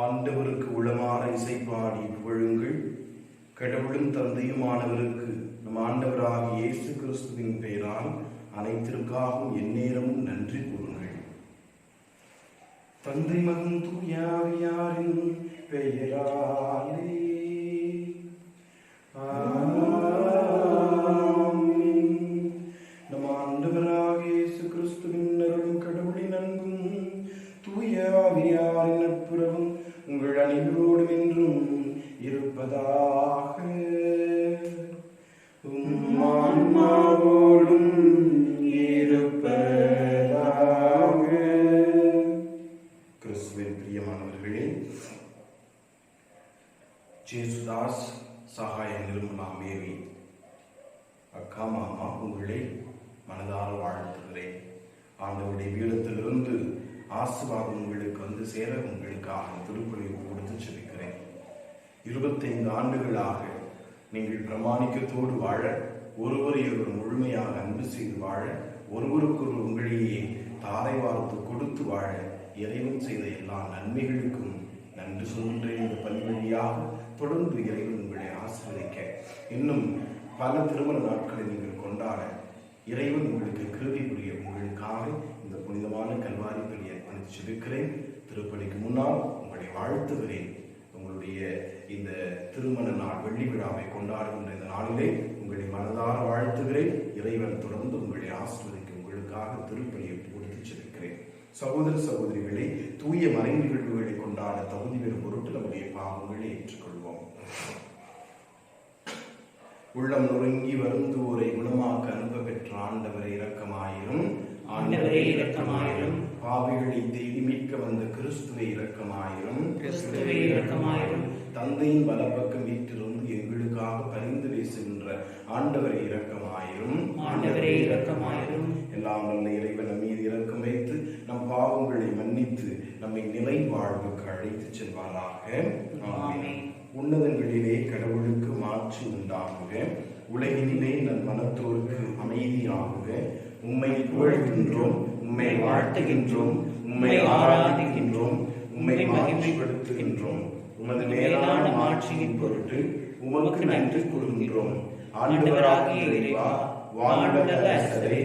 ஆண்டவருக்கு உளமாற இசைப்பாடி புகழுங்கள். கடவுளும் தந்தையுமானவருக்கு நம் ஆண்டவராகிய இயேசு கிறிஸ்துவின் பெயரால் அனைத்திற்காகவும் எந்நேரமும் நன்றி கூறுங்கள். தந்தை மகன் தூயாவியாரின் பெயராலே நம் ஆண்டவராகிய இயேசு கிறிஸ்துவின் அருளும் கடவுளின் அன்பும் தூயாவியாரின் நட்புறவும் உங்கள் அனைவரோடும் என்றும் இருப்பதாக. ஆன்மாவோடும் இருப்பதாக. கிறிஸ்துவின் பிரியமானவர்களே, ஜேசுதாஸ், சகாய நிர்மலா மேரி, அக்கா மாமா உங்களை மனதார வாழ்த்துகிறேன். ஆண்டவருடைய வீடத்திலிருந்து ஆசீர்வாதம் உங்களுக்கு வந்து சேர உங்களுக்காக திருப்பலியை கொடுத்து செபிக்கிறேன். 25 ஆண்டுகளாக நீங்கள் பிரமாணிக்கத்தோடு வாழ, ஒருவரையொருவர் முழுமையாக அன்பு செய்து வாழ, ஒருவருக்கொருவர் உங்களையே தாரை வார்த்து கொடுத்து வாழ இறைவன் செய்த எல்லா நன்மைகளுக்கும் நன்றி சொல்கின்றேன். இந்த பணி வழியாக தொடர்ந்து இறைவன் உங்களை ஆசீர்வதிக்க, இன்னும் பல திருமண நாட்களை நீங்கள் கொண்டாட இறைவன் உங்களுக்கு கிருபை புரிய உங்களுக்காக இந்த புனிதமான கல்வாரி பலியை அர்ப்பணித்து செபிக்கிறேன். திருப்பலிக்கு முன்னால் உங்களை வாழ்த்துகிறேன். உங்களுடைய இந்த திருமண நாள் வெள்ளி விழாவை கொண்டாடுகின்ற இந்த நாளிலே உங்களை மனதார வாழ்த்துகிறேன். இறைவன் தொடர்ந்து உங்களை ஆசீர்வதிக்க உங்களுக்காக திருப்பலியை கொடுத்து செபிக்கிறேன். சகோதர சகோதரிகளை, தூய மறை நிகழ்வுகளை கொண்டாட தகுதி பெறும் பொருட்டு நம்முடைய பாவங்களை ஏற்றுக்கொள்வோம். உள்ளம் நொறுங்கி வருந்துவோரை குணமாக்க அனுப்ப பெற்ற ஆண்டவரை இரக்கமாயிரும். ஆண்டவரே இரக்கமாயிரும். பாவிகளை தேடி மீட்க வந்த கிறிஸ்துவை இரக்கமாயிரும். கிறிஸ்துவே இரக்கமாயிரும். தந்தையின் வலப்பக்கம் வீட்டிலிருந்து எங்களுக்காக பரிந்து பேசுகின்ற ஆண்டவரை இரக்கமாயிரும். ஆண்டவரே இரக்கமாயிரும். எல்லாம் நல்ல இறைவன் நம் மீது இரக்கம் வைத்து நம் பாவங்களை மன்னித்து நம்மை நிலை வாழ்வுக்கு அழைத்து செல்வாராக. ஆமென். உன்னதங்களிலே கடவுளுக்கு மாட்சி உண்டாகுக. உலகினிலே நம் மனத்தோருக்கு அமைதியாகுக. உம்மை புகழ்கின்றோம், உம்மை வாழ்த்துகின்றோம், உம்மை ஆராதிக்கின்றோம், உம்மை மகிமைப்படுத்துகின்றோம். உமது மேலான மாட்சியின் பொருட்டு உமக்கு நன்றி கூறுகின்றோம். ஆண்டவராகிய இறைவா, வானுலக அரசரே,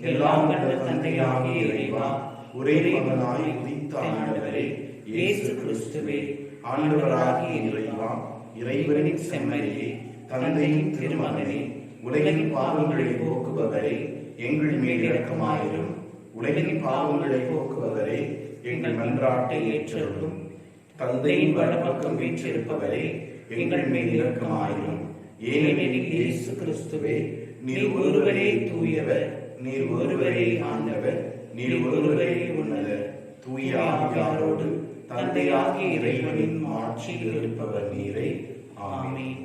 எல்லாம் வல்ல தந்தையாகிய இறைவா, ஒரே மகனாய் உதித்த ஆண்டவரே இயேசு கிறிஸ்துவே, ஆண்டவராகிய இறைவா, இறைவனின் செம்மறியே, தந்தையின் திருமகனே, உலகின் பாவங்களை போக்குபவரே, எங்கள் மேல் இரக்கமாயிரும். உலகின் பாவங்களை போக்குபவரே, எங்கள் மன்றாட்டை ஏற்றருளும். தந்தையின் வலப்பக்கம் வீற்றிருப்பவரே, எங்கள் மேல் இரக்கமாயிரும். ஏனெனில் இயேசு கிறிஸ்துவே, நீர் ஒருவரே தூயவர், நீர் ஒருவரே ஆண்டவர், நீர் ஒருவரே உன்னதர். தூய ஆவியாரோடு தந்தையாகிய இறைவனின் ஆட்சியில் இருப்பவர் நீரே. ஆமென்.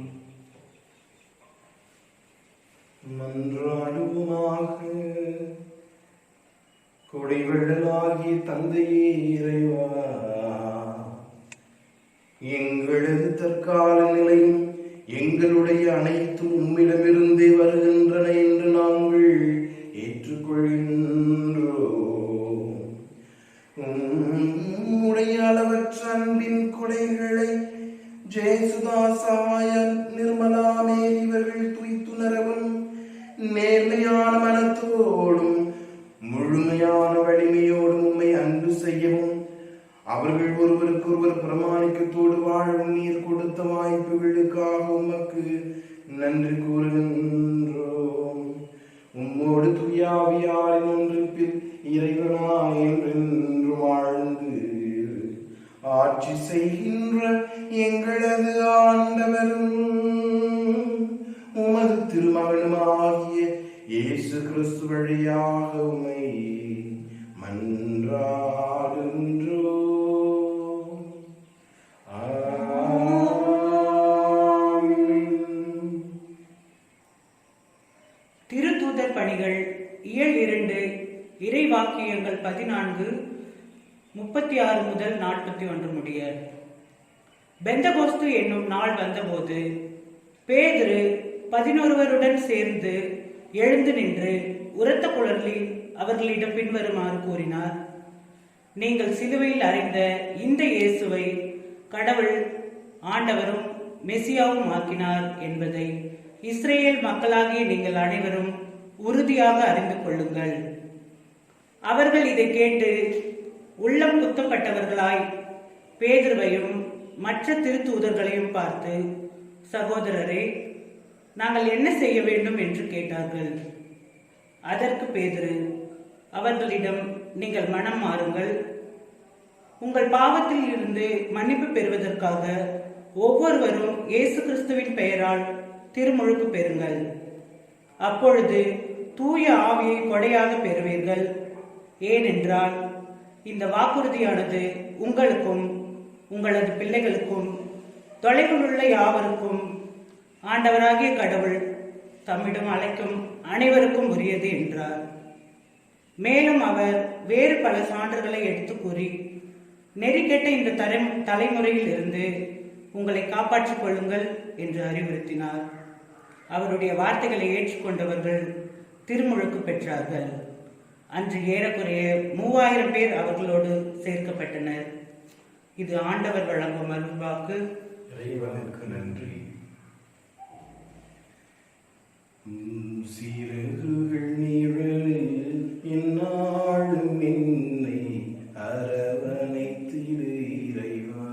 மன்றாடுவோமாக. கொடைவள்ளலாகிய தந்தையே இறைவா, எங்களது தற்கால நிலையும் எங்களுடைய அனைத்தும் உம்மிடமிருந்தே வருகின்றன என்று நாங்கள் ஏற்றுக்கொள்கின்றோம். உம்முடைய அளவற்ற அன்பின் கொடைகளை ஜேசுதாசாய நிர்மலா மேரி இவர்கள் துய்த்துணரவும், நேர்மையான மனத்தோடும் முழுமையான வலிமையோடும் உம்மை அன்பு செய்யவும், அவர்கள் ஒருவருக்கொருவர் பிரமாணிக்கத்தோடு வாழவும் நீர் கொடுத்த வாய்ப்புகளுக்காக உமக்கு நன்றி கூறுகின்றோம். உம்மோடு தூயாவியாரின் ஒன்றிப்பில் இறைவனாய் என்றென்று வாழ்ந்து ஆட்சி செய்கின்ற எங்களது ஆண்டவரும் உமது திருமகனுமாகிய இயேசு கிறிஸ்து வழியாக உம்மை மன்றாடுகின்றோம். திருத்தூதர் பணிகள் இயல் 2, இறைவாக்கியங்கள் 14:36 முதல் 41 முடிய. பெந்தகோஸ்து என்னும் நாள் வந்தபோது பேதுரு 11 சேர்ந்து எழுந்து நின்று உரத்த குரலில் அவர்களிடம் பின்வருமாறு கூறினார்: நீங்கள் சிலுவையில் அறைந்த இந்த இயேசுவை கடவுள் ஆண்டவரும் மெசியாவும் ஆக்கினார் என்பதை இஸ்ரேல் மக்களாகிய நீங்கள் அனைவரும் உறுதியாக அறிந்து கொள்ளுங்கள். அவர்கள் இதை கேட்டு உள்ளம் குத்தப்பட்டவர்களாய் பேதுருவையும் மற்ற திருத்தூதர்களையும் பார்த்து, சகோதரரே, நாங்கள் என்ன செய்ய வேண்டும் என்று கேட்டார்கள். அதற்கு பேதுரு அவர்களிடம், நீங்கள் மனம் மாறுங்கள், உங்கள் பாவத்தில் இருந்து மன்னிப்பு பெறுவதற்காக ஒவ்வொருவரும் இயேசு கிறிஸ்துவின் பெயரால் திருமுழுக்கு பெறுங்கள். அப்பொழுது தூய ஆவியை கொடையாக பெறுவீர்கள். ஏனென்றால் இந்த வாக்குறுதியானது உங்களுக்கும் உங்களது பிள்ளைகளுக்கும் தொலைவில் உள்ள யாவருக்கும் ஆண்டவராகிய கடவுள் தம்மிடம் அழைக்கும் அனைவருக்கும் உரியது என்றார். மேலும் அவர் வேறு பல சான்றுகளை எடுத்து கூறி, நெறிகெட்ட இந்த தலைமுறையில் இருந்து உங்களை காப்பாற்றிக் கொள்ளுங்கள் என்று அறிவுறுத்தினார். அவருடைய வார்த்தைகளை ஏற்றுக்கொண்டவர்கள் திருமுழுக்கு பெற்றார்கள். அன்று ஏறக்குறைய 3000 பேர் அவர்களோடு சேர்க்கப்பட்டனர். இது ஆண்டவர் வழங்கும் அருள்வாக்கு. இறைவனுக்கு நன்றி. சிறகுகள் நிழலில் எந்நாளும் என்னை அரவணைத்திடு இறைவா.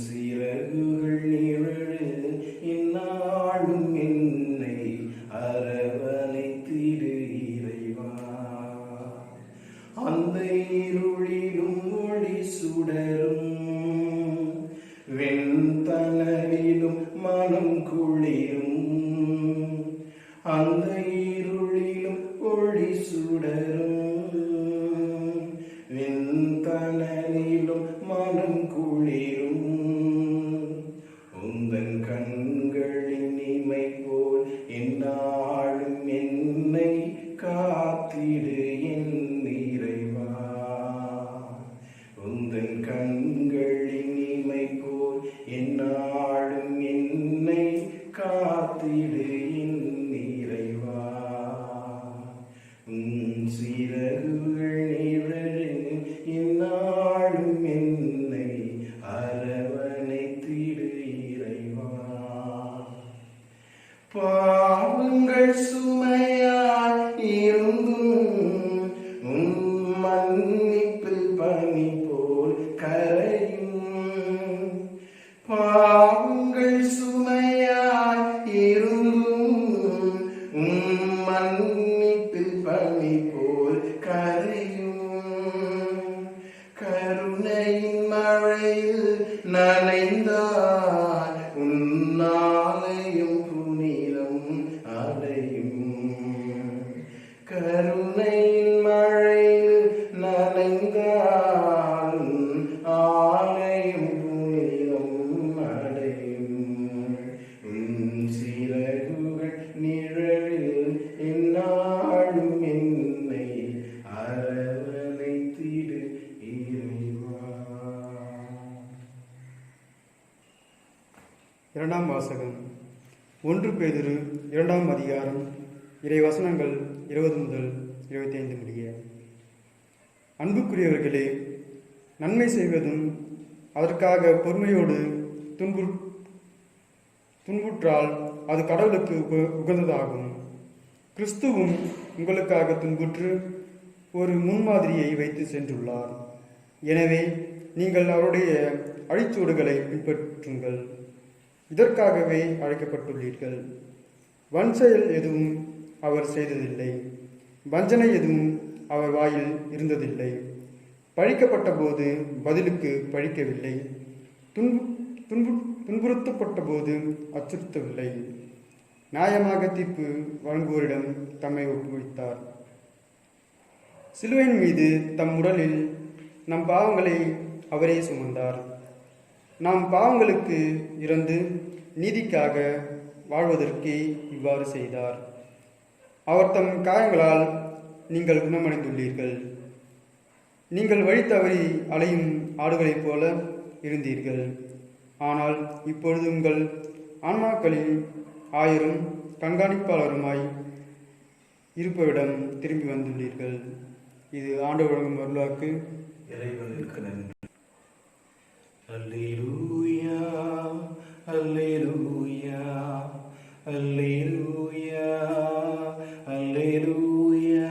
சிறகுகள் நிழலில் எந்நாளும் என்னை அரவணைத்திடு இறைவா. அந்த இருளிலும் ஒளி சுடரும் வெண்தனலிலும் மனம் குளிரும். அந்த இருளிலும் ஒளி சுடரும் வெண்தனலிலும் மனம் குளிரும். உந்தன் கண்களின் இமை போல் எந்நாளும் என்னை காத்திடு என் இறைவா. உந்தன் கண்களின் இமை போல் எந்நாளும் என்னை காத்திடு என் இறைவா. சிறகுகள் நிழலில் எந்நாளும் என்னை அரவணைத்திடு இறைவா. பாவங்கள் சுமையாய் இருந்தும் மன்னிப்பில் பனி போல் கரையும். பாவங்கள் சுமையாய் இருந்தும் மன்னிப்பில் பனி போல் கரையும். கருணையின் மழையில் நனைந்தால் உன்னாலயம் புனிதம் அடையும். கருணையின் மழையில் நனைந்தால் ஆலயம் புனிதம் அடையும். சிறகுகள் நிழலில் எந்நாளும் என்னை அரவணைத்திடு இறைவா. இரண்டாம் வாசகம். 1 பேதுரு 2ஆம் அதிகாரம் இறை வசனங்கள் 20 முதல் 25 முடிய. அன்புக்குரியவர்களே, நன்மை செய்வதும் அதற்காக பொறுமையோடு துன்புற்றால் அது கடவுளுக்கு உகந்ததாகும். கிறிஸ்துவும் உங்களுக்காக துன்புற்று ஒரு முன்மாதிரியை வைத்து சென்றுள்ளார். எனவே நீங்கள் அவருடைய அழிச்சூடுகளை பின்பற்றுங்கள். இதற்காகவே அழைக்கப்பட்டுள்ளீர்கள். வன்செயல் எதுவும் அவர் செய்ததில்லை, வஞ்சனை எதுவும் அவர் வாயில் இருந்ததில்லை. பழிக்கப்பட்ட போது பதிலுக்கு பழிக்கவில்லை, துன்புறுத்தப்பட்ட போது அச்சுறுத்தவில்லை. நியாயமாக தீர்ப்பு வழங்குவோரிடம் தம்மை ஒப்புவித்தார். சிலுவையின் மீது தம் உடலில் நம் பாவங்களை அவரே சுமந்தார். நாம் பாவங்களுக்கு இறந்து நீதிக்காக வாழ்வதற்கே இவ்வாறு செய்தார். அவர் தம் காயங்களால் நீங்கள் குணமடைந்துள்ளீர்கள். நீங்கள் வழி தவறி அலையும் ஆடுகளைப் போல இருந்தீர்கள். ஆனால் இப்பொழுது உங்கள் ஆன்மாக்களின் ஆயரும் கண்காணிப்பாளருமாய் இருப்பவிடம் திரும்பி வந்துள்ளீர்கள். இது ஆண்டவர் வழங்கும் அருள்வாக்கு. இறைவனுக்கு நன்றி. அல்லேலூயா அல்லேலூயா அல்லேலூயா அல்லேலூயா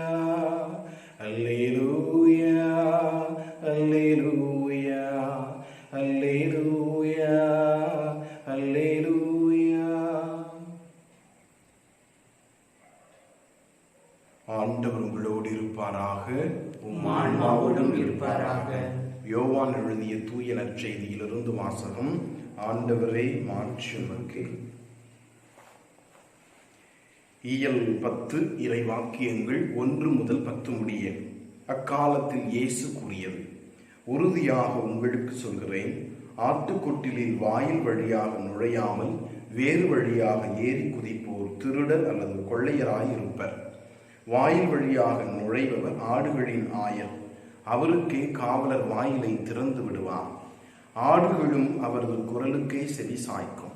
அல்லேலூயா அல்லேலூயா அல்லேலூயா அல்லேலூயா. ஆண்டவர் உங்களோடு இருப்பாராக, உம் ஆன்மாவோடும் இருப்பாராக. யோவான் எழுதிய தூய நற்செய்தியிலிருந்து வாசகம். ஆண்டவரே மாட்சி உமக்கு. இயல் 10 இறைவாக்கியங்கள் 1 முதல் 10 முடிய. அக்காலத்தில் இயேசு கூறியது, உறுதியாக உங்களுக்கு சொல்கிறேன், ஆட்டுக்கொட்டிலில் வாயில் வழியாக நுழையாமல் வேறு வழியாக ஏறி குதிப்போர் திருடர் அல்லது கொள்ளையராயிருப்பர். வாயில் வழியாக நுழைபவர் ஆடுகளின் ஆயர். அவருக்கே காவலர் வாயிலை திறந்து விடுவார். ஆடுகளும் அவரது குரலுக்கே செவி சாய்க்கும்.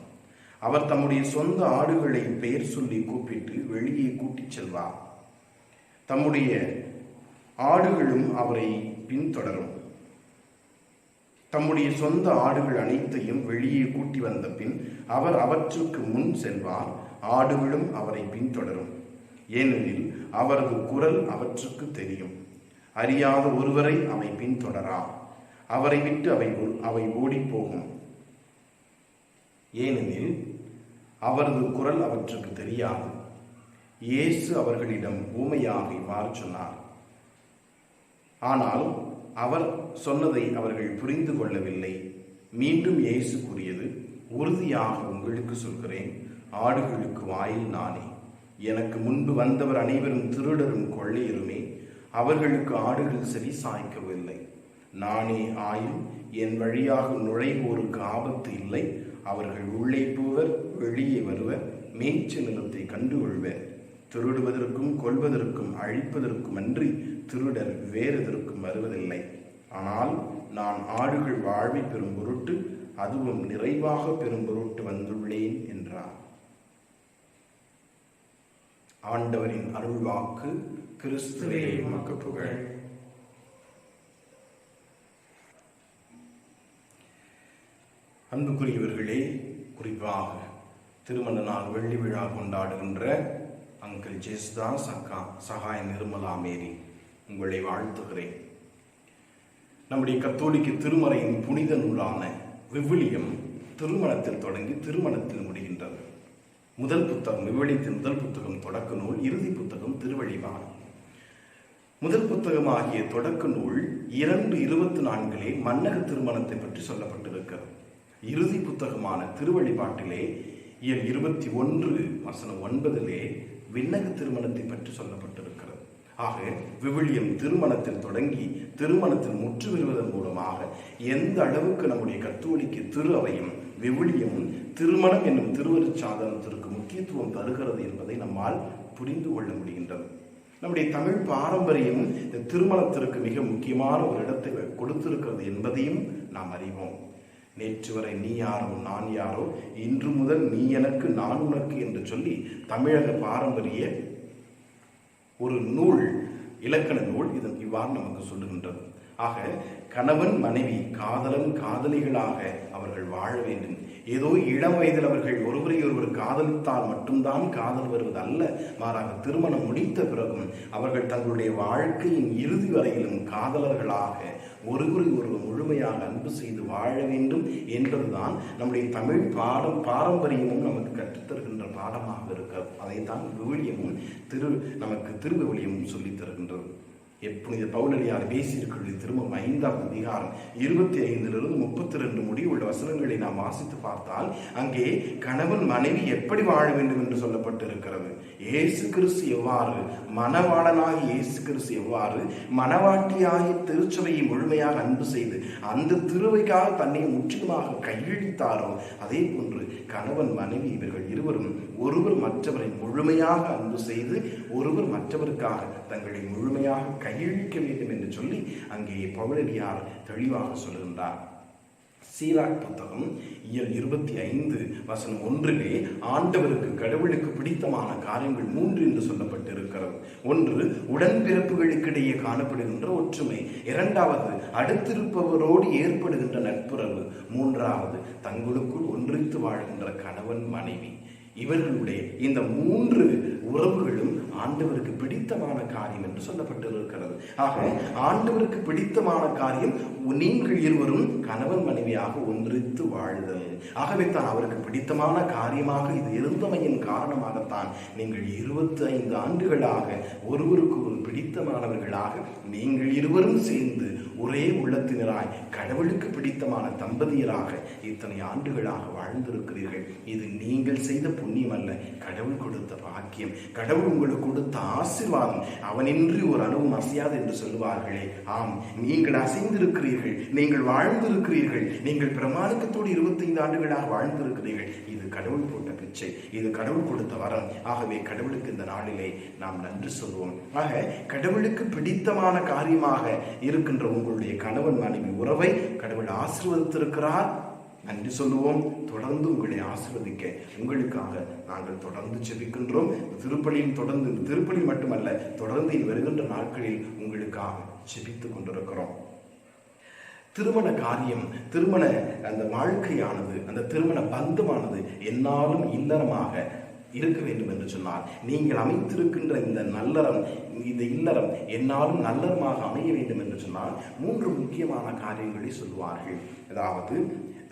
அவர் தம்முடைய சொந்த ஆடுகளை பெயர் சொல்லி கூப்பிட்டு வெளியே கூட்டிச் செல்வார். தம்முடைய ஆடுகளும் அவரை பின்தொடரும். தம்முடைய சொந்த ஆடுகள் அனைத்தையும் வெளியே கூட்டி வந்த பின் அவர் அவற்றுக்கு முன் செல்வார். ஆடுகளும் அவரை பின்தொடரும். ஏனெனில் அவரது குரல் அவற்றுக்கு தெரியும். அறியாத ஒருவரை அவை பின்தொடரா. அவரை விட்டு அவை ஓடிப்போகும். ஏனெனில் அவரது குரல் அவற்றுக்கு தெரியாது. இயேசு அவர்களிடம் ஊமையாக இவ்வாறு சொன்னார். ஆனால் அவர் சொன்னதை அவர்கள் புரிந்து கொள்ளவில்லை. மீண்டும் இயேசு கூறியது, உறுதியாக உங்களுக்கு சொல்கிறேன், ஆடுகளுக்கு வாயில் நானே. எனக்கு முன்பு வந்தவர் அனைவரும் திருடரும் கொள்ளையருமே. அவர்களுக்கு ஆடுகள் செவி சாய்க்கவில்லை. நானே ஆயும் என் வழியாக நுழைவோருக்கு ஆபத்து இல்லை. அவர்கள் உள்ளே போவர், வெளியே வருவர், மேய்ச்ச நிலத்தை கண்டுகொள்வர். திருடுவதற்கும் கொல்வதற்கும் அழிப்பதற்கும் அன்றி திருடர் வேறெதற்கும் வருவதில்லை. ஆனால் நான் ஆடுகள் வாழ்வை பெறும் பொருட்டு, அதுவும் நிறைவாக பெறும் பொருட்டு வந்துள்ளேன் என்றார். ஆண்டவரின் அருள்வாக்கு. கிறிஸ்துவே உமக்கு புகழ். அன்புக்குரியவர்களே, குறிப்பாக திருமண நாள் வெள்ளி விழா கொண்டாடுகின்ற அங்கிள் ஜெஸ்தாஸ், அக்கா சகாய நிர்மலா மேரி, உங்களை வாழ்த்துகிறேன். நம்முடைய கத்தோலிக்க திருமறையின் புனித நூலான விவிலியம் திருமணத்தில் தொடங்கி திருமணத்தில் முடிகின்றது. முதல் புத்தகம் விவிலியத்தின் முதல் புத்தகம் தொடக்க நூல், இறுதி புத்தகம் திருவழிபாடு. முதல் புத்தகமாகிய தொடக்க நூல் 2:24 மன்னக திருமணத்தை பற்றி சொல்லப்பட்டிருக்கிறது. இறுதி புத்தகமான திருவழிபாட்டிலே இயல் 21:9 விண்ணக திருமணத்தை பற்றி சொல்லப்பட்டிருக்கிறது. ஆக விவிலியம் திருமணத்தில் தொடங்கி திருமணத்தில் முற்று பெறுவதன் மூலமாக எந்த அளவுக்கு நம்முடைய கத்தோலிக்க திரு அவையும் விவிலியமும் திருமணம் என்னும் திருவருட்சாதனத்திற்கு முக்கியத்துவம் தருகிறது என்பதை நம்மால் புரிந்து கொள்ள முடிகின்றது. நம்முடைய தமிழ் பாரம்பரியம் இந்த திருமணத்திற்கு மிக முக்கியமான ஒரு இடத்தை கொடுத்திருக்கிறது என்பதையும் நாம் அறிவோம். நேற்று வரை நீ யாரோ நான் யாரோ, இன்று முதல் நீ எனக்கு நான் உனக்கு என்று சொல்லி தமிழக பாரம்பரிய ஒரு நூல், இலக்கண நூல் இதன் இவ்வாறு நமக்கு சொல்லுகின்றது. ஆக கணவன் மனைவி காதலன் காதலிகளாக அவர்கள் வாழ வேண்டும். ஏதோ இளம் வயதில் அவர்கள் ஒருவரை ஒருவர் காதலித்தால் மட்டும்தான் காதல் வருவது அல்ல. மாறாக திருமணம் முடித்த பிறகும் அவர்கள் தங்களுடைய வாழ்க்கையின் இறுதி வரையிலும் காதலர்களாக ஒருவரை ஒருவர் முழுமையாக அன்பு செய்து வாழ வேண்டும் என்பதுதான் நம்முடைய தமிழ் பாரம்பரியமும் நமக்கு கற்றுத்தருகின்ற பாடமாக இருக்கிறது. அதைத்தான் விவிலியமும் நமக்கு திருவிவிலியமும் சொல்லித் தருகின்றது. புனித பவுலடியார் பேசியிருக்கிறது. திரும்ப 5ஆம் அதிகாரம் 25 முதல் 32 முடிய உள்ள வசனங்களை நாம் வாசித்து பார்த்தால் அங்கே கணவன் மனைவி எப்படி வாழ வேண்டும் என்று சொல்லப்பட்டிருக்கிறது. இயேசு கிறிஸ்து எவ்வாறு மணவாளனாகி இயேசு கிறிஸ்து எவ்வாறு மணவாட்டியாகி திருச்சபையை முழுமையாக அன்பு செய்து அந்த திருவைக்காக தன்னை முற்றிலுமாக கையளித்தாரோ, அதே போன்று கணவன் மனைவி இவர்கள் இருவரும் ஒருவர் மற்றவரை முழுமையாக அன்பு செய்து ஒருவர் மற்றவருக்காக தங்களை முழுமையாக கையளிக்க வேண்டும் என்று சொல்லி அங்கே பவுலடியார் தெளிவாக சொல்லுகின்றார். சீராக் புத்தகம் இயல் 25 வசனம் 1 ஆண்டவருக்கு கடவுளுக்கு பிடித்தமான காரியங்கள் 3 என்று சொல்லப்பட்டிருக்கிறது. 1, உடன்பிறப்புகளுக்கிடையே காணப்படுகின்ற ஒற்றுமை. 2வது, அடுத்திருப்பவரோடு ஏற்படுகின்ற நட்புறவு. 3வது, தங்களுக்குள் ஒன்றித்து வாழ்கின்ற கணவன் மனைவி. இவர்களுடைய இந்த 3 உறவுகளும் ஆண்டவருக்கு பிடித்தமான காரியம் என்று சொல்லப்பட்டிருக்கிறது. ஆக ஆண்டவருக்கு பிடித்தமான காரியம் நீங்கள் இருவரும் கணவன் மனைவியாக ஒன்றித்து வாழ்தல். ஆகவே தான் அவருக்கு பிடித்தமான காரியமாக இது இருந்தமையின் காரணமாகத்தான் நீங்கள் 25 ஆண்டுகளாக ஒருவருக்கு ஒரு பிடித்தமானவர்களாக நீங்கள் இருவரும் சேர்ந்து ஒரே உள்ளத்தினராய் கடவுளுக்கு பிடித்தமான தம்பதியராக இத்தனை ஆண்டுகளாக வாழ்ந்திருக்கிறீர்கள். இது நீங்கள் செய்த புண்ணியம் அல்ல, கடவுள் கொடுத்த பாக்கியம், கடவுள் உங்களுக்கு கொடுத்த ஆசீர்வாதம். அவனின்றி ஒரு அணுவும் அசையாது என்று சொல்லுவார்களே, ஆம், நீங்கள் அசைந்திருக்கிறீர்கள், நீங்கள் வாழ்ந்திருக்கிறீர்கள், நீங்கள் பிரமாணிக்கத்தோடு 25 ஆண்டுகளாக வாழ்ந்திருக்கிறீர்கள். இது கடவுள் போட்ட பிச்சை, இது கடவுள் கொடுத்த வரம். ஆகவே கடவுளுக்கு இந்த நாளிலே நாம் நன்றி சொல்வோம். ஆக கடவுளுக்கு பிடித்தமான காரியமாக இருக்கின்ற உங்களுடைய கணவன் மனைவி உறவை கடவுள் ஆசீர்வதித்திருக்கிறார். நன்றி சொல்லுவோம். தொடர்ந்து உங்களை ஆசீர்வதிக்க உங்களுக்காக நாங்கள் தொடர்ந்து ஜெபிக்கின்றோம். திருப்பலி மட்டுமல்ல, தொடர்ந்து வருகின்ற நாட்களில் உங்களுக்காக ஜெபித்துக் கொண்டிருக்கிறோம். திருமண காரியம், திருமண அந்த வாழ்க்கையானது, அந்த திருமண பந்தமானது என்னாலும் இல்லறமாக இருக்க வேண்டும் என்று சொன்னால், நீங்கள் அமைத்திருக்கின்ற இந்த நல்லறம், இந்த இல்லறம் என்னாலும் நல்லறமாக அமைய வேண்டும் என்று சொன்னால் 3 முக்கியமான காரியங்களை சொல்வார்கள். அதாவது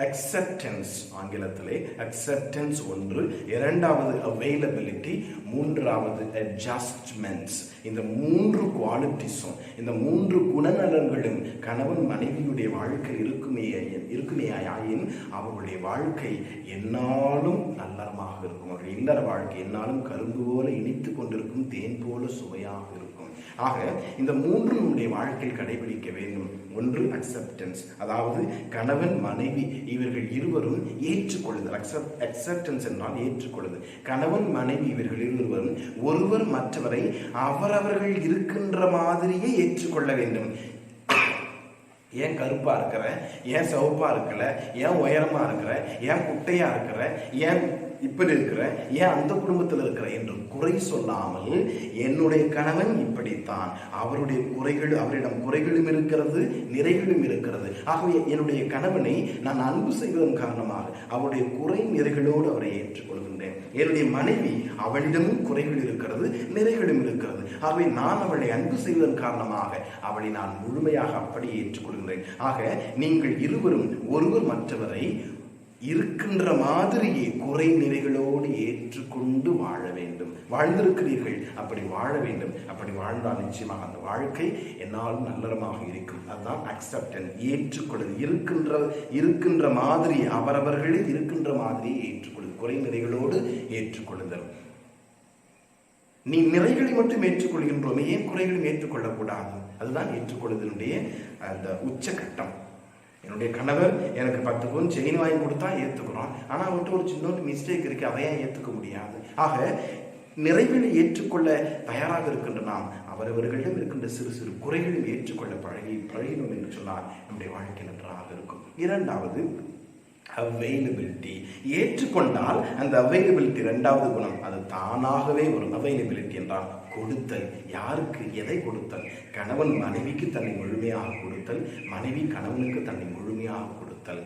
acceptance, ஆங்கிலத்திலே acceptance 1, 2வது availability, 3வது adjustments. இந்த 3 குவாலிட்டிஸும், இந்த 3 குணநலன்களும் கணவன் மனைவியுடைய வாழ்க்கை இருக்குமேயாயின் அவர்களுடைய வாழ்க்கை என்னாலும் நல்லறமாக இருக்கும். அவருடைய இல்லற வாழ்க்கை என்னாலும் கரும்பு போல இனித்து கொண்டிருக்கும், தேன் போல சுவையாக இருக்கும். ஆக இந்த 3 நம்முடைய வாழ்க்கையில் கடைபிடிக்க வேண்டும். 1, அக்செப்டன்ஸ், அதாவது கணவன் மனைவி இவர்கள் இருவரும் ஏற்றுக்கொள்ளுதல். அக்செப்டன்ஸ் என்றால் ஏற்றுக்கொள்ளுதல். கணவன் மனைவி இவர்கள் இருவரும் ஒருவர் மற்றவரை அவரவர்கள் இருக்கின்ற மாதிரியே ஏற்றுக்கொள்ள வேண்டும். ஏன் கருப்பா இருக்கிற, ஏன் சிவப்பா இருக்கல, ஏன் உயரமா இருக்கிற, ஏன் குட்டையா இருக்கிற, ஏன் இப்படி இருக்கிற, ஏன் அந்த குடும்பத்தில் இருக்கிற என்று குறை சொல்லாமல், என்னுடைய கணவன் இப்படித்தான், அவரிடம் குறைகளும் இருக்கிறது, நிறைகளும் இருக்கிறது. ஆகவே என்னுடைய கணவனை நான் அன்பு செய்வதன் காரணமாக அவருடைய குறை நிறைகளோடு அவரை ஏற்றுக்கொள்கின்றேன். என்னுடைய மனைவி, அவளிடமும் குறைகள் இருக்கிறது, நிறைகளும் இருக்கிறது. ஆகவே நான் அவளை அன்பு செய்வதன் காரணமாக அவளை நான் முழுமையாக அப்படியே ஏற்றுக்கொள்கின்றேன். ஆக நீங்கள் இருவரும் ஒருவர் மற்றவரை இருக்கின்ற மாதிரியே குறை நிறைகளோடு ஏற்றுக்கொண்டு வாழ வேண்டும். வாழ்ந்திருக்கிறீர்கள், அப்படி வாழ வேண்டும். அப்படி வாழ்ந்தால் நிச்சயமாக அந்த வாழ்க்கை என்னாலும் நல்லறமாக இருக்கும். அதுதான் அக்செப்டன்ஸ், ஏற்றுக்கொள்ளுதல். இருக்கின்ற மாதிரி, அவரவர்களே இருக்கின்ற மாதிரியே ஏற்றுக்கொள்ளுதல், குறை நிறைகளோடு ஏற்றுக்கொள்ளுதல். நீ நிறைகளை மட்டும் ஏற்றுக்கொள்கின்றோமே, ஏன் குறைகளும் ஏற்றுக்கொள்ளக்கூடாது? அதுதான் ஏற்றுக்கொள்ளுதலுடைய அந்த உச்சகட்டம். என்னுடைய கணவர் எனக்கு 10 பவுன் செயின் வாங்கி கொடுத்தா ஏற்றுக்கிறோம், ஆனால் அவர்கிட்ட ஒரு சின்ன மிஸ்டேக் இருக்கு, அதையே ஏற்றுக்க முடியாது. ஆக நிறைகளை ஏற்றுக்கொள்ள தயாராக இருக்கின்ற நாம் அவரவர்களிடம் இருக்கின்ற சிறு சிறு குறைகளையும் ஏற்றுக்கொள்ள பழகினோம் என்று சொன்னால் நம்முடைய வாழ்க்கை நன்றாக இருக்கும். 2வது அவைலபிலிட்டி. ஏற்றுக்கொண்டால் அந்த அவைலபிலிட்டி 2வது குணம், அது தானாகவே வரும். அவைலபிலிட்டி என்றால் கொடுத்தல். யாருக்கு எதை கொடுத்தல்? கணவன் மனைவிக்கு தன்னை முழுமையாக கொடுத்தல், மனைவி கணவனுக்கு தன்னை முழுமையாக கொடுத்தல்.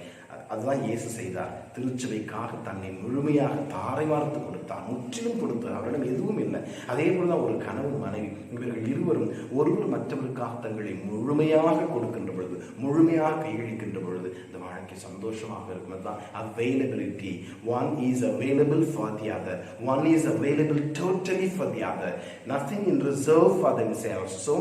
அதுதான் இயேசு செய்தார். திருச்சபைக்காக தன்னை முழுமையாக தாரை வார்த்து கொடுத்தார், முற்றிலும் கொடுத்தார். அவரிடம் எதுவும் இல்லை. அதே போலதான் ஒரு கணவன் மனைவி இவர்கள் இருவரும் ஒருவர் மற்றவருக்காக தங்களை முழுமையாக கொடுக்கின்ற பொழுது, முழுமையாக கையளிக்கின்ற பொழுது இந்த வாழ்க்கை சந்தோஷமாக இருக்கும். அதுதான் availability. One is available for the other. One is available totally for the other. Nothing in reserve for themselves. So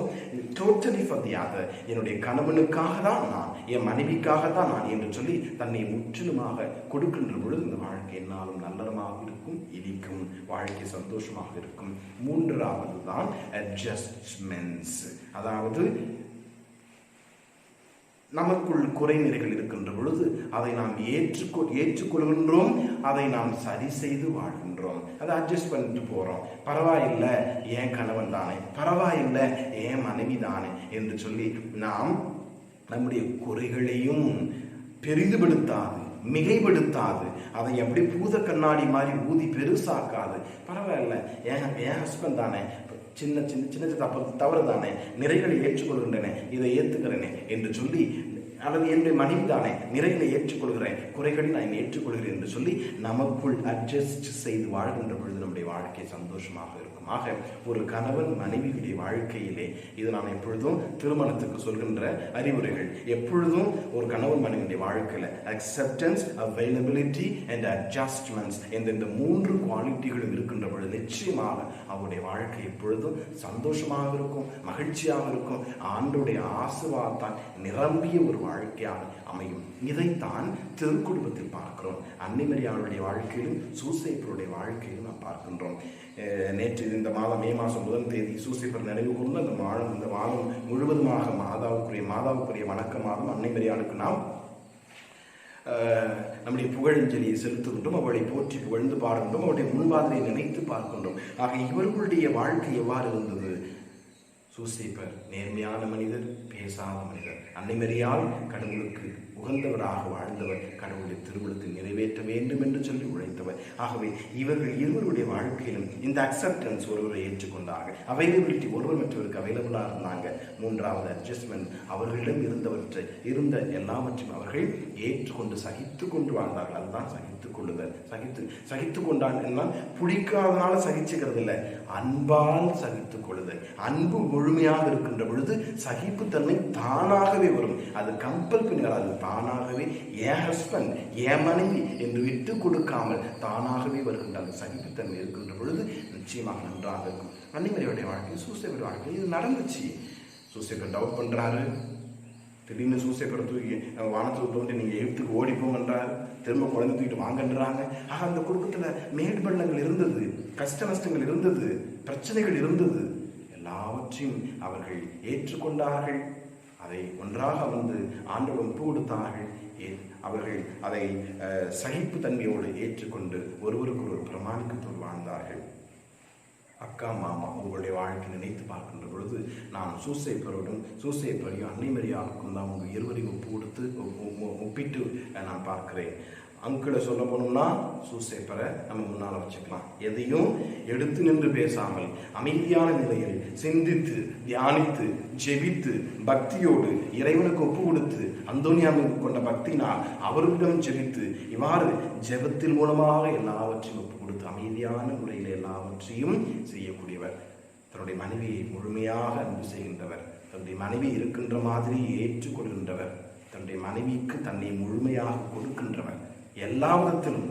totally for the other. என்னுடைய கணவனுக்காக தான் நான், என் மனைவிக்காக தான் நான் என்று சொல்லி தன்னை முற்றிலுமாக கொடுக்கின்ற பொழுது இந்த வாழ்க்கை என்னாலும் நல்லறமாக இருக்கும், இனிக்கும், வாழ்க்கை சந்தோஷமாக இருக்கும். 3வது தான் அட்ஜஸ்ட்மெண்ட்ஸ். அதாவது நமக்குள் குறைநிறைகள் இருக்கின்ற பொழுது அதை நாம் ஏற்றுக்கொள்கின்றோம், அதை நாம் சரி செய்து வாழ்கின்றோம். அதை அட்ஜஸ்ட் பண்ணிட்டு போறோம். பரவாயில்லை, ஏன் கணவன் தானே, பரவாயில்லை, ஏன் மனைவி தானே என்று சொல்லி நாம் நம்முடைய குறைகளையும் பெரிதுபடுத்தாது, மிகைப்படுத்தாது, அதை எப்படி பூத கண்ணாடி மாதிரி ஊதி பெருசாக்காது. பரவாயில்ல, என் ஹஸ்பண்ட் தானே, சின்ன சின்ன சின்ன தவறு தானே, நிறைகளை ஏற்றுக்கொள்கின்றன, இதை ஏற்றுக்கிறேனே என்று சொல்லி, அல்லது என்னுடைய மனைவி தானே, நிறைகளை ஏற்றுக்கொள்கிறேன், குறைகளை நான் ஏற்றுக்கொள்கிறேன் என்று சொல்லி நமக்குள் அட்ஜஸ்ட் செய்து வாழ்கின்ற பொழுது நம்முடைய வாழ்க்கை சந்தோஷமாக இருக்கும். ஆக ஒரு கணவன் மனைவியுடைய வாழ்க்கையிலே, இது நான் எப்பொழுதும் திருமணத்துக்கு சொல்கின்ற அறிவுரைகள், எப்பொழுதும் ஒரு கணவன் மனைவியுடைய வாழ்க்கையில் அக்செப்டன்ஸ், அவைலபிலிட்டி அண்ட் அட்ஜஸ்ட்மெண்ட்ஸ் இந்த 3 குவாலிட்டிகளும் இருக்கின்ற பொழுது நிச்சயமாக அவருடைய வாழ்க்கை எப்பொழுதும் சந்தோஷமாக இருக்கும், மகிழ்ச்சியாக இருக்கும், ஆண்டோடைய ஆசீர்வாதத்தால் நிரம்பிய ஒரு வாழ்க்கையாக அமையும். இதைத்தான் திருக்குடும்பத்தில் பார்க்கிறோம். அன்னை மரியாளுடைய வாழ்க்கையிலும் சூசைப்பருடைய வாழ்க்கையிலும் நாம் பார்க்கின்றோம். நேற்று இந்த மாதம் மே மாதம் 1ஆம் தேதி சூசைப்பர் நினைவு கூர்ந்து இந்த மாதம் முழுவதுமாக மாதாவுக்குரிய வணக்க மாதம். அன்னை மரியாளுக்கு நாம் நம்முடைய புகழஞ்சலியை செலுத்துகின்றோம், அவளை போற்றி புகழ்ந்து பாடுகின்றோம், அவருடைய முன்பாதையை நினைத்து பார்க்கின்றோம். ஆக இவர்களுடைய வாழ்க்கை எவ்வாறு இருந்தது? சூசைப்பர் நேர்மையான மனிதர், பேசாத மனிதர். அன்னை மரியாள் கடவுளுக்கு உகந்தவராக வாழ்ந்தவர், கடவுளுடைய திருவுளத்தை நிறைவேற்ற வேண்டும் என்று சொல்லி உழைத்தவர். ஆகவே இவர்கள் இருவருடைய வாழ்க்கையிலும் இந்த அக்செப்டன்ஸ் ஒருவரை ஏற்றுக்கொண்டார்கள், அவைலபிலிட்டி ஒருவர் மற்றவருக்கு அவைலபிளாக இருந்தாங்க. 3வது அட்ஜஸ்ட்மெண்ட், அவர்களிடம் இருந்த எல்லாவற்றையும் அவர்கள் ஏற்றுக்கொண்டு சகித்து கொண்டு வாழ்ந்தார்கள். அதுதான் சகித்துக் கொள்ளுதல். சகித்து கொண்டான் என்னால் பிடிக்காதனால சகிச்சுக்கிறது இல்லை, அன்பால் சகித்துக் கொள்ளுதல். அன்பு முழுமையாக இருக்கின்ற பொழுது சகிப்புத்தன்மை தானாகவே வரும். அது கம்பல் பண்ணி வராது, தானாகவே என் ஹஸ்பண்ட், என் மனைவி என்று விட்டு கொடுக்காமல் தானாகவே வருகின்ற அந்த சகிப்புத்தன்மை இருக்கின்ற பொழுது நிச்சயமாக நன்றாக இருக்கும். அன்னை மரியாளுடைய வாழ்க்கை, சூசைப்பர் வாழ்க்கை இது நடந்துச்சு. சூசைப்பர் டவுட் பண்றாரு, திடீர்னு சூசைப்பர் தூக்கி வானத்தில் தோண்டி நீங்க எழுத்துக்கு ஓடிப்போங்கன்றாரு, திரும்ப குழந்தை தூக்கிட்டு வாங்கன்றாங்க. ஆக அந்த குடும்பத்துல மேடு பள்ளங்கள் இருந்தது, கஷ்ட நஷ்டங்கள் இருந்தது, பிரச்சனைகள் இருந்தது. எல்லாவற்றையும் அவர்கள் ஏற்றுக்கொண்டார்கள், அதை ஒன்றாக வந்து ஆண்டவர் ஒப்பு கொடுத்தார்கள். அவர்கள் அதை சகிப்பு தன்மையோடு ஏற்றுக்கொண்டு ஒருவருக்கு ஒரு பிரமாணிக்கத்தோடு வாழ்ந்தார்கள். அக்கா மாமா உங்களுடைய வாழ்க்கை நினைத்து பார்க்கின்ற பொழுது நான் சூசைப்பரையும் அன்னை மரியாளுக்கும் தான் உங்கள் இருவரையும் ஒப்பிட்டு நான் பார்க்கிறேன். அங்கிளை சொல்ல போனோம்னா சூசைப்பரை நம்ம முன்னால் வச்சுக்கலாம். எதையும் எடுத்து நின்று பேசாமல் அமைதியான நிலையில் சிந்தித்து தியானித்து ஜெபித்து பக்தியோடு இறைவனுக்கு ஒப்பு கொடுத்து அந்தோனியாவுக்கு கொண்ட பக்தினால் அவர்களிடம் ஜெபித்து இவ்வாறு ஜெபத்தின் மூலமாக எல்லாவற்றையும் ஒப்பு கொடுத்து அமைதியான முறையில் எல்லாவற்றையும் செய்யக்கூடியவர். தன்னுடைய மனைவியை முழுமையாக அன்பு செய்கின்றவர், தன்னுடைய மனைவி இருக்கின்ற மாதிரி ஏற்றுக்கொள்கின்றவர், தன்னுடைய மனைவிக்கு தன்னை முழுமையாக கொடுக்கின்றவர், எல்லா விதத்திலும்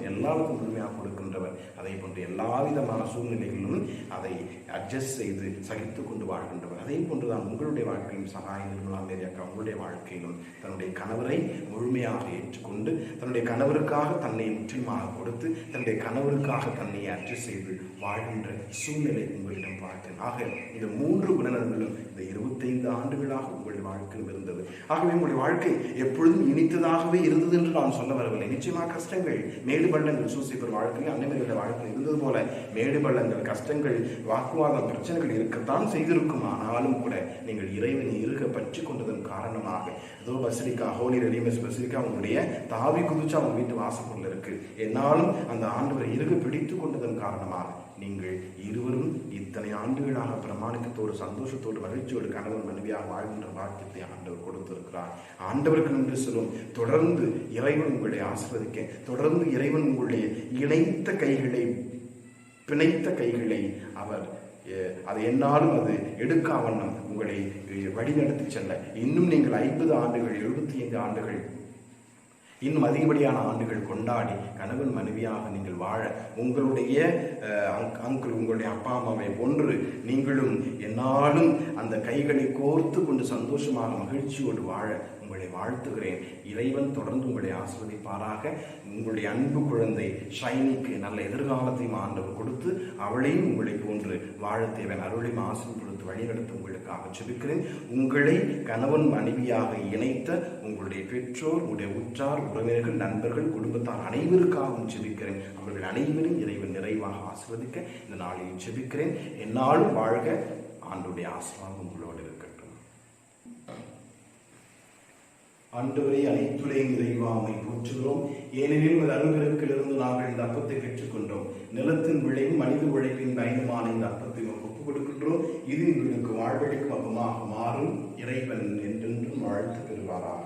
முழுமையாக கொடுக்கின்றவர். அதை போன்று எல்லா விதமான சூழ்நிலைகளிலும் அதை அட்ஜஸ்ட் செய்து சகித்து கொண்டு வாழ்கின்றவர். அதே போன்றுதான் உங்களுடைய வாழ்க்கையிலும் சகாய நிர்மலா மேரி அக்கா உங்களுடைய வாழ்க்கையிலும் தன்னுடைய கணவரை முழுமையாக ஏற்றுக்கொண்டு தன்னுடைய கணவருக்காக தன்னை முற்றிலுமாக கொடுத்து தன்னுடைய கணவருக்காக தன்னை அட்ஜஸ்ட் செய்து வாழ்கின்ற சூழ்நிலை உங்களிடம் பார்த்தேன். ஆக இந்த 3 குணநலன்களும் இந்த 25 ஆண்டுகளாக உங்களுடைய வாழ்க்கையில் இருந்தது. ஆகவே உங்களுடைய வாழ்க்கை எப்பொழுதும் இனித்ததாகவே இருந்தது என்று நான் சொல்ல வரவில்லை. நிச்சயமாக கஷ்டங்கள், மேடு பள்ளங்கள் சூசைப்பர் வாழ்க்கையில் அன்னை மரியாளுடைய வாழ்க்கையில் இருந்தது போல மேடு பள்ளங்கள், கஷ்டங்கள், வாக்குவாதம், பிரச்சனைகள் இருக்கத்தான் செய்திருக்கும். ஆனாலும் கூட நீங்கள் இறைவனை இருக பற்றி கொண்டதன் காரணமாக ஏதோ பசிலிக்கா, ஹோலி ரெடிமஸ் பசிலிக்கா உங்களுடைய தாவி குதிச்சா உங்க வீட்டு வாசப்பொருள் இருக்கு. என்னாலும் அந்த ஆண்டவரை இருக பிடித்து கொண்டதன் காரணமாக நீங்கள் இருவரும் இத்தனை ஆண்டுகளாக பிரமாணிக்கத்தோடு சந்தோஷத்தோடு மகிழ்ச்சியோடு கணவன் மனைவியாக வாழ்கின்ற வாக்கியத்தை ஆண்டவர் கொடுத்திருக்கிறார். ஆண்டவருக்கு நன்றி சொல்லும். தொடர்ந்து இறைவன் உங்களை ஆசீர்வதிக்க, தொடர்ந்து இறைவன் உங்களுடைய இணைத்த கைகளை, பிணைத்த கைகளை அவர் அதை என்னாலும் அது எடுக்கா வண்ணம் உங்களை வழிநடத்தி செல்ல இன்னும் நீங்கள் 50 ஆண்டுகள் 75 ஆண்டுகள் இன்னும் அதிகப்படியான ஆண்டுகள் கொண்டாடி கணவன் மனைவியாக நீங்கள் வாழ உங்களுடைய அங்கிள், உங்களுடைய அப்பா அம்மாவை போன்று நீங்களும் என்னாலும் அந்த கைகளை கோர்த்து கொண்டு சந்தோஷமாக மகிழ்ச்சியோடு வாழ உங்களை வாழ்த்துகிறேன். இறைவன் தொடர்ந்து உங்களை ஆசீர்வதிப்பாராக. உங்களுடைய அன்பு குழந்தை ஷைனிக்கு நல்ல எதிர்காலத்தையும் ஆண்டவர் கொடுத்து அவளையும் உங்களை போன்று வாழ தேவன் அருளையும் ஆசீர்வாதம் கொடுத்து வழிநடத்த உங்களுக்காக ஜெபிக்கிறேன். உங்களை கணவன் மனைவியாக இணைத்த உங்களுடைய பெற்றோர், உங்களுடைய உற்றார், உறவினர்கள், நண்பர்கள், குடும்பத்தார் அனைவருக்காகவும் ஜெபிக்கிறேன். அவர்கள் அனைவரும் இறைவன் நிறைவாக ஆசீர்வதிக்க இந்த நாளில் ஜெபிக்கிறேன். என்னாலும் வாழ்க. ஆண்டவருடைய ஆசீர்வாதம் உங்களோடு இருக்கட்டும். ஆண்டவரே, அனைத்துலகின் இறைவா உம்மை போற்றுகிறோம். ஏனெனில் உமது அருள்பெருக்கிலிருந்து நாங்கள் இந்த அப்பத்தை பெற்றுக்கொண்டோம். நிலத்தின் விளைவும் மனித உழைப்பின் பயனுமான இந்த அப்பத்தை ஒப்புக் கொடுக்கின்றோம். இது எங்களுக்கு வாழ்வழிக்கும் அப்பமாக மாறும். இறைவன் என்றென்றும் வாழ்த்து பெறுவாராக.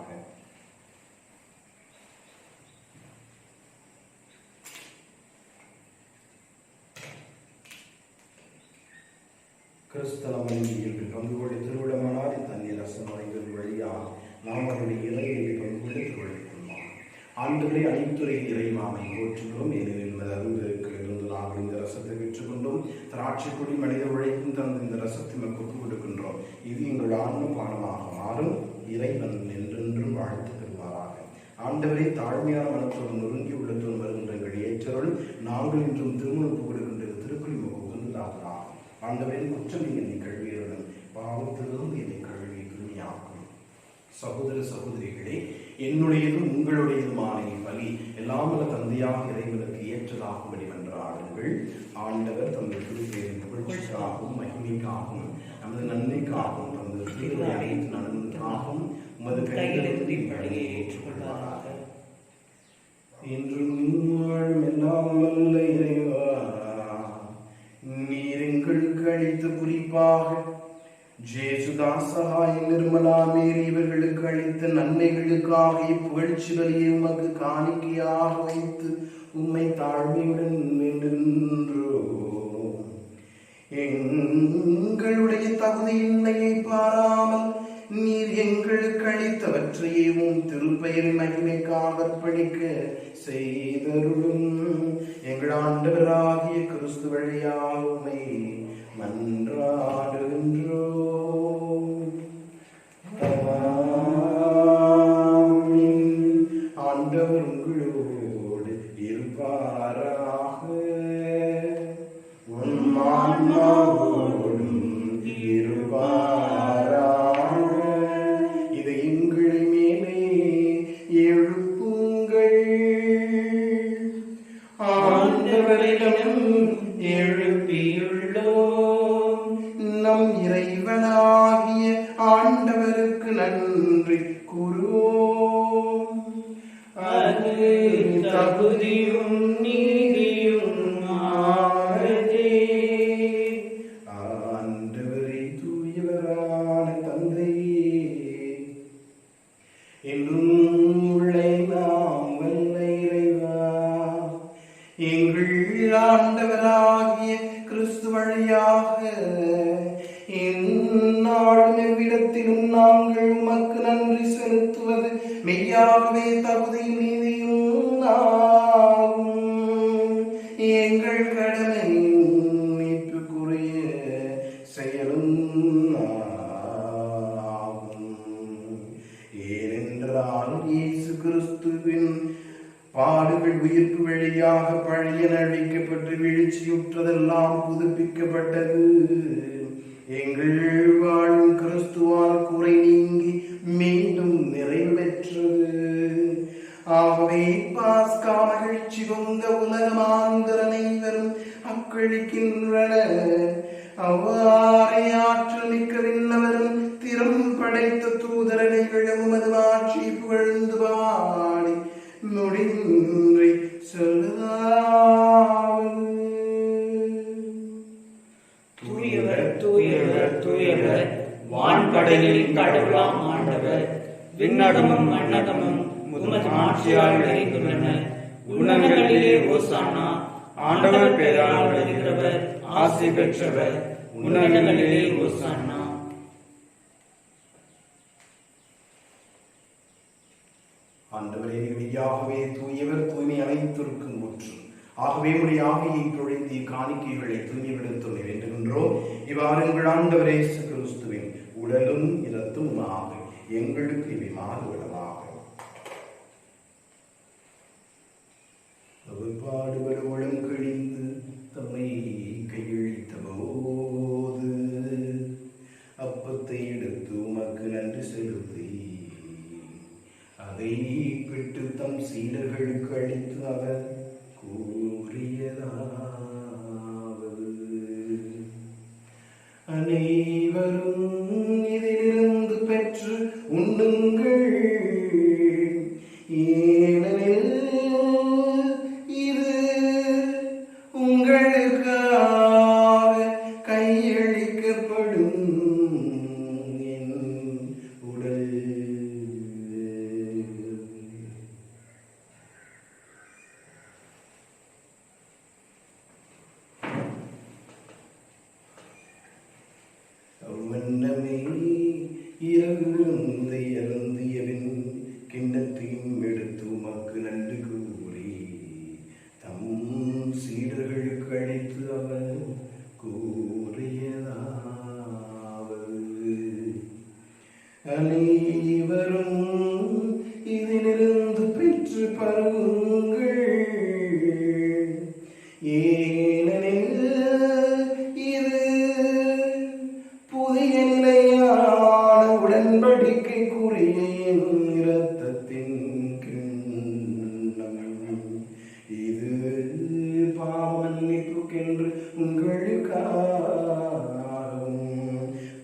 கிறிஸ்தவனின் இயல்பில் பங்கு கொள்ளி திருவிழமானால் தண்ணீர் ரசம் வரைந்தது வழியாக நாம் அவருடைய இறையை பங்கு கொண்டு திருவிழைக்கொள்வோம். ஆண்டுகளை அனைத்துறை இறைமாமை போற்றுகிறோம். ஏனெனில் அருள்களுக்கு இருந்து நாங்கள் இந்த ரசத்தை பெற்றுக்கொண்டோம். திராட்சை கொடி மனித உழைக்கும் தந்து இந்த ரசத்தை நமக்கு ஒப்புக் கொடுக்கின்றோம். இது எங்கள் ஆன்ம பானமாக மாறும். இறைவன் என்றென்றும் வாழ்த்து பெறுவாராக. ஆண்டவரை, தாழ்மையான மனத்தோடு நொறுங்கி உள்ளத்தோடு வருகின்ற எங்கள் ஏற்றருள் நாங்கள் இன்றும் திருமணப்பு கொடுக்கின்ற திருக்குறி உகந்ததாகிறார். ஆண்டவரின் குற்றம் என்னை கழுவியருடன் பாவத்திலிருந்து என்னை கழுவி தூய்மையாக்கும். சகோதர சகோதரிகளே, என்னுடையதும் உங்களுடையதுமான பலி எல்லாம் வல்ல தந்தையாக இறைவனுக்கு ஏற்றதாகும்படி மன்றாடுங்கள். ஆண்டவர் தமது திருப்பெயரின் புகழ்ச்சிக்காகவும் மகிமைக்காகவும் நமது நன்மைக்காகவும் தமது தீர்வை அனைத்து நலனுக்காகவும் உமது கையிலிருந்து இப்படியை ஏற்றுக்கொள்வாராக. என்றும் வாழும் எல்லாம் வல்ல இறைவா, நீர் எங்களுக்கு அளித்த குறிப்பாக ஜேசுதாஸ் சகாயம் நிர்மலா மேரி இவர்களுக்கு அளித்த நன்மைகளுக்காக இப்புகழ்ச்சி வலியை உமக்கு காணிக்கையாக வைத்து உம்மை தாழ்மையுடன் நின்றோம். எங்களுடைய தகுதியின்மையை பாராமல் நீர் எங்களுக்கு அளித்தவற்றையே உம் திருப்பெயரின் மகிமைக்காக அர்ப்பணிக்க செய்தருளும். எங்கள் ஆண்டவராகிய கிறிஸ்து வழியாக உம்மை மன்றாடுகின்றோம். ஆண்டவர் உங்களோடு இருப்பாராக. உம் ஆன்மாவோடும் இருப்பாராக. இதை எங்களை மேலே எழுப்புங்கள். ஆண்டவரிடம் எழுப்பியுள்ளோம். நம் இறைவனாகிய ஆண்டவருக்கு நன்றி கூறுவோம். அது தகுதியும் நீதியும் ஆனதே. ஆண்டவரை, தூயவரான தந்தையே, என்றும் உள்ளே நாம் வல்ல இறைவா, எங்கள் ஆண்டவராகிய கிறிஸ்து வழியாக எந்நாளும் எவ்விடத்திலும் நாங்கள் உமக்கு நன்றி செலுத்துவது மெய்யாகவே தகுதியும் நீதியும் ஆகும். எங்கள் கடமை மீட்புக்குரிய செயலும் ஆகும். ஏனென்றால் இயேசு கிறிஸ்துவின் பாடுகள் உயிர்ப்பு வழியாக பழையன அழிக்கப்பட்டு வீழ்ச்சியுற்றதெல்லாம் புதுப்பிக்கப்பட்டது. எங்கள் வாழும் கிறிஸ்துவால் குறை நீங்கி மீண்டும் நிறைவு பெற்றது. ஆகவே பாஸ்கா மகிழ்ச்சி பொங்க உலகமாந்தர அனைவரும் அக்களிக்கின்றன. அவ்வாறே ஆற்றல் மிக்க விண்ணவரும் திறம் படைத்த தூதரனைகளும் உமது ஆட்சி புகழ்ந்து பாடி முடிவின்றி சொல்லுதாவது. தூயவர் தூயவர் தூயவர், வான்படைகளின் கடவுளாம் ஆண்டவர். விண்ணகமும் மண்ணகமும் உமது ஆட்சியால் நிறைந்துள்ளன. உன்னதங்களிலே ஓசானா. ஆண்டவர் பெயரால் வருகிறவர் ஆசி பெற்றவர். உன்னதங்களிலே ஓசானா. ஆண்டவரே, மெய்யாகவே தூயவர், தூய்மை அனைத்திற்கும் ஊற்று. ஆகவே உடைய ஆவியை பொழிந்து காணிக்கைகளை தூய்மைப்படுத்த வேண்டுகின்றோம். இவ்வாறு எங்கள் ஆண்டவர் இயேசு கிறிஸ்துவின் உடலும் இரத்தும் ஆக எங்களுக்கு இவை மாறுவிடமாக. பாடுபடு உளம் கழிந்து தம்மை கையளித்த போது அப்பத்தை எடுத்து உமக்கு நன்றி செலுத்தி அதை பெற்று தம் சீடர்களுக்கு அளித்து அவர் கூறியதாவது: அனைவரும் இதிலிருந்து பெற்று உண்ணுங்கள். அனைவரும் இதிலிருந்து பெற்று பருகுங்கள். ஏனெனில் இது புதிய நிலையான உடன்படிக்கைக்குரிய என் இரத்தத்தின் கிண்ணம். இது பாவ மன்னிப்புக்கென்று உங்களுக்காகவும்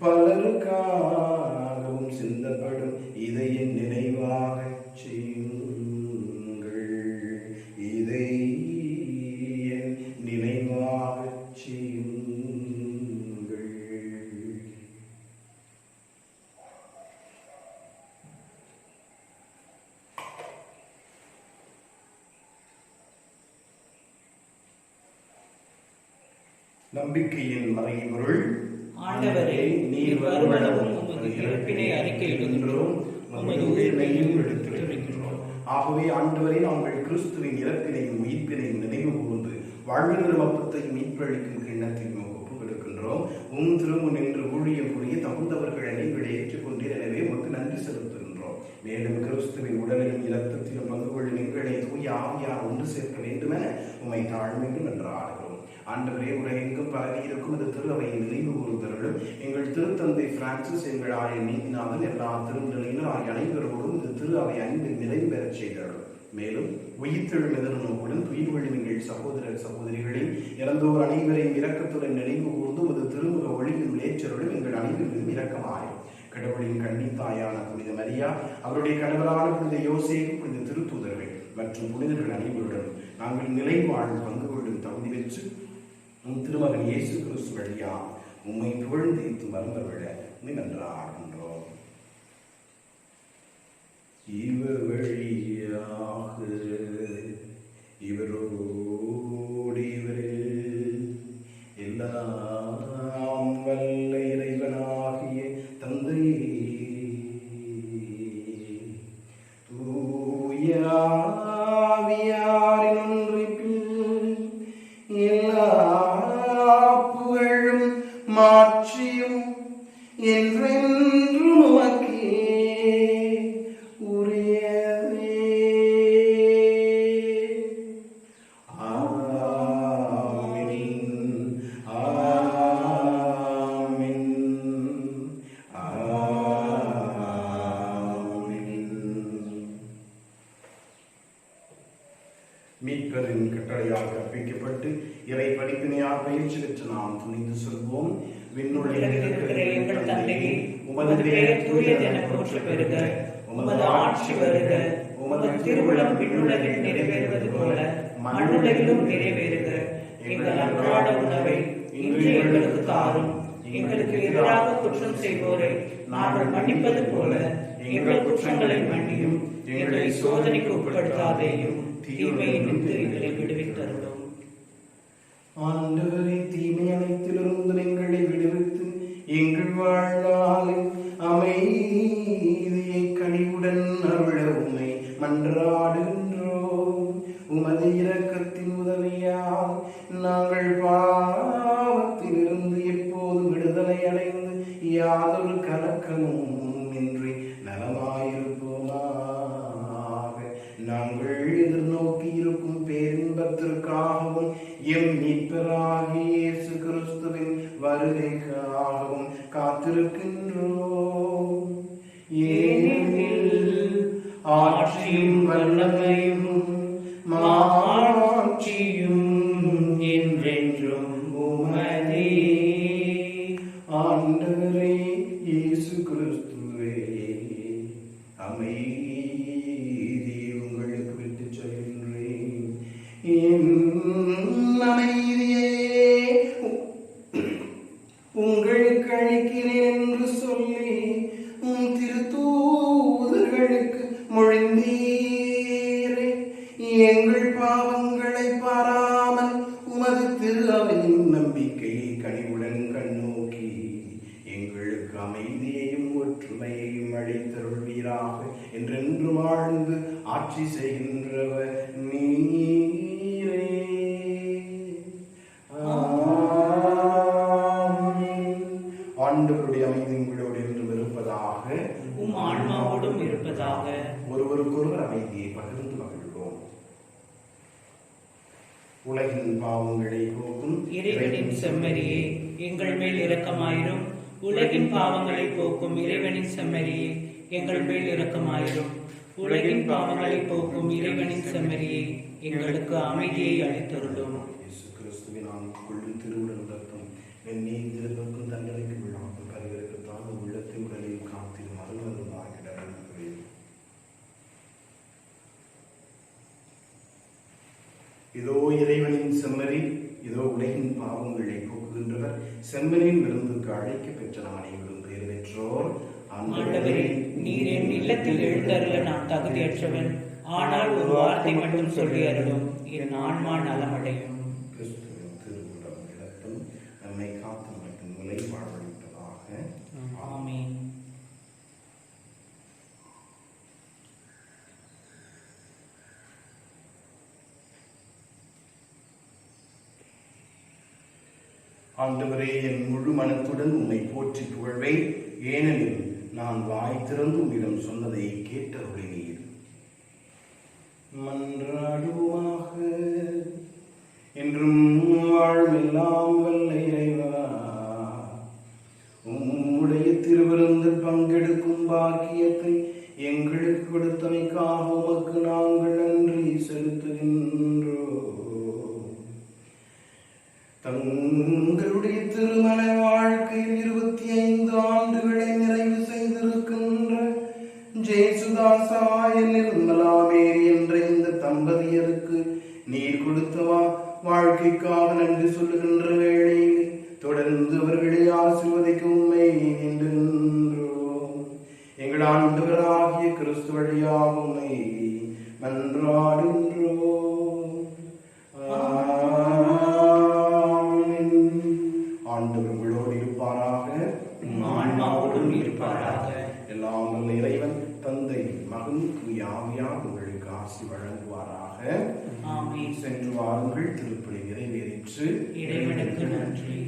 பலருக்காகவும் சிந்தப்படும். இதை என் நினைவாக செய்யுங்கள். இதை என் நினைவாக செய்யுங்கள். நம்பிக்கையின் மறைபொருள். ஆண்டவரே, நீர் வருமளவும் உமது இறப்பினை அறிக்கையிடுகின்றோம், உமது உயிர்ப்பையும் எடுத்துரைக்கின்றோம். ஆகவே ஆண்டவரே, நாங்கள் கிறிஸ்துவின் இறப்பினையும் மீட்பினையும் நினைவு கூர்ந்து வாழ்கிற அப்பத்தையும் மீட்பளிக்கும் கிண்ணத்தையும் ஒப்புக் கொடுக்கின்றோம். திருமுன் நின்று ஊழியம் புரிய தகுந்தவர்கள் அனைவரை ஏற்றுக்கொண்டீர். எனவே உமக்கு நன்றி செலுத்துகின்றோம். மேலும் கிறிஸ்துவின் உடலிலும் இரத்தத்திலும் பங்கு கொள்ளும் எங்களை தூய ஆவியார் ஒன்று சேர்க்க வேண்டுமென உம்மை தாழ்மையும் என்றாடுகிறோம். ஆண்டவரே, உலகெங்கும் பரவி இருக்கும் இந்த திருவையை நினைவு கூறுதலும் எங்கள் திருத்தந்தை பிரான்சிஸ், எங்கள் ஆயர் நீதிநாதன், எல்லா திருநிலையினர் ஆகிய அனைவரோடும் இந்த திரு அவை அன்பில் நிறைவு பெறச் செய்தார்கள். மேலும் உயிர்த்தெழும் எதிர்நோக்குடன் துயில் கொள்ளும் எங்கள் சகோதரர் சகோதரிகளில் இறந்தோர் அனைவரையும் இரக்கத்துடன் நினைவு கூர்ந்து ஒரு திருமுக ஒளியும் லேச்சருடன் எங்கள் அனைவரும் இரக்கமாயும் கடவுளின் கன்னித்தாயான புனித மரியா, அவருடைய கணவரான புனித யோசேப்பு, புனித திருத்தூதர்கள் மற்றும் புனிதர்கள் அனைவருடன் நாங்கள் நிலை வாழ்வு பங்கு கொள்ளும் தகுதி பெற்று திருமகன் இயேசு கிறிஸ்து வழியா உம்மை புகழ்ந்து மறந்துவிட நன்றாகின்றோம். இவர் வழியாக இவரோடு இவரில் எல்லாம் வல்ல இறைவனாகிய தந்தை தூய ஆவியாரின் ஒன்றிப்பில் எல்லா புகழும் மாட்சியும் என்றென்றும் உமக்கே உரியதே. ஆமென், ஆமென், ஆமென். மீட்பரின் கட்டளையால் கற்பிக்கப்பட்டு இறை படிப்பினையால் பயிற்சி பெற்று நாம் துணிந்து சொல்வோம். விண்ணுலகில் எங்கள் தந்தையே, உமது பெயர் தூயது என போற்ற பெறுக. உமது ஆட்சி வருக. உமது திருவுளம் விண்ணுலகில் நிறைவேறுவது போல மண்ணுலகிலும் நிறைவேறுக. எங்கள் அன்றாட உணவை இன்று எங்களுக்கு தாரும். எங்களுக்கு எதிராக குற்றம் செய்வோரை நாங்கள் மன்னிப்பது போல எங்கள் குற்றங்களை மன்னியும். எங்களை சோதனைக்கு உட்படுத்தாதேயும், தீமையினின்று எங்களை விடுவித்தருளும். ஆண்டவரே, தீமை அனைத்திலிருந்து எங்களை விடுவித்து எங்கள் வாழ்நாளில் அமைதியை கனிவுடன் அருள உம்மை மன்றாடுகின்றோம். உமது இரக்கத்தின் உதவியால் நாங்கள் பாவத்திலிருந்து எப்போது விடுதலை அடைந்து யாதொரு கலக்கமும் இன்றி நலமாயிருப்போமாக. நாங்கள் எதிர்நோக்கி இருக்கும் பேரின்பத்திற்காகவும் எம் மீட்பராகிய இயேசு கிறிஸ்துவின் வருகைக்காகவும் காத்திருக்கின்றோம். ஏனெனில் ஆட்சியும் வல்லமையும் மாட்சியும் என்றென்றும் உமதே. ஆண்டவரே இயேசு கிறிஸ்துவே, அமைதி உங்களுக்கு விட்டு செல்கின்றேன். என் அமைதியை உங்களுக்கு அளிக்கிறேன் என்று சொல்லி உன் திருத்தூதர்களுக்கு மொழிந்தீரே. எங்கள் பாவங்களை பாராமல் உமது திரு அவையின் நம்பிக்கையை கனிவுடன் கண்ணோக்கி எங்களுக்கு அமைதியையும் ஒற்றுமையையும் அளித்தருள்வீராக. என்றென்று வாழ்ந்து ஆட்சி செய்கின்றவர் நீரே. ஆண்டவருடைய அமைதி உங்களோடு இருந்து இருப்பதாக, உம் ஆன்மாவோடும் இருப்பதாக. ஒருவருக்கொருவர் அமைதியை பகிர்ந்து மகிழ்வோம். உலகின் பாவங்களை போக்கும் இறைவனின் செம்மறியே, எங்கள் மேல் இரக்கமாயிரும். உலகின் பாவங்களை போக்கும் இறைவனின் செம்மறியே, எங்கள் மேல் இரக்கமாயிரும். உலகின் பாவங்களை போக்கும் இறைவனின் செம்மறியே, எங்களுக்கு அமைதியை அளித்தருளும். இயேசு கிறிஸ்துவின் கொள்ளும் திருவுடல் ரத்தம் நீதிக்கும் தண்டனைக்கு விழாமல் பரிவருக்கத்தான் உள்ளத்தை உடலில் காத்திரும் அருள்வருமாகிட. இதோ இறைவனின் செம்மறி, இதோ உலகின் பாவங்களை போக்குகின்றவர், செம்மறியின் விருந்துக்கு அழைக்க பெற்ற நாம் அனைவரும் பேர் பெற்றோர். ஆண்டவரே, நீர் என் இல்லத்தில் எழுந்தருள நான் தகுதியற்றவன். ஆனால் ஒரு வார்த்தை மட்டும் சொல்லி அருளும், என் ஆன்மா நலமடையும். கிறிஸ்துவின் திருவுடல் இரத்தம் நம்மை காத்து மற்றும் நிலை வாழ்வளிப்பதாக. ஆமென். ஆண்டவரே, என் முழு மனத்துடன் உம்மை போற்றி புகழ்வேன். ஏனெனில் நான் வாய் திறந்து உம்மிடம் சொன்னதை கேட்டருளினீர். மன்றாடுவாக. என்றும் வாழ்வெல்லாம் வல்ல இறைவா, உம்முடைய திருவிருந்தில் பங்கெடுக்கும் பாக்கியத்தை எங்களுக்கு கொடுத்தமைக்காக உமக்கு நாங்கள் நன்றி செலுத்துகின்றோம். தங்களுடைய திருமண வாழ்க்கையில் 25 ஆண்டுகளை நிறைவு செய்திருக்கின்ற ஜேசுதாசாய நிர்மலா மேரி என்ற இந்த தம்பதியருக்கு நீர் கொடுத்தவா வாழ்க்கைக்காக நன்றி சொல்லுகின்ற வேளையில் தொடர்ந்து அவர்களை ஆசீர்வதிக்க உம்மை வேண்டுகின்றோம். எங்கள் ஆண்டவராகிய கிறிஸ்து வழியாக உம்மை மன்றாடுகின்றோம். ஆண்டவர் உங்களோடு இருப்பாராக, ஆன்மாவோடும் இருப்பாராக. எல்லாம் வல்ல இறைவன் தந்தை மகன் தூய ஆவியார் உங்களுக்கு ஆசி வழங்குவாராக. ஆமென். சென்று வாருங்கள், திருப்பலி நிறைவேறிற்று. இறைவனுக்கு நன்றி.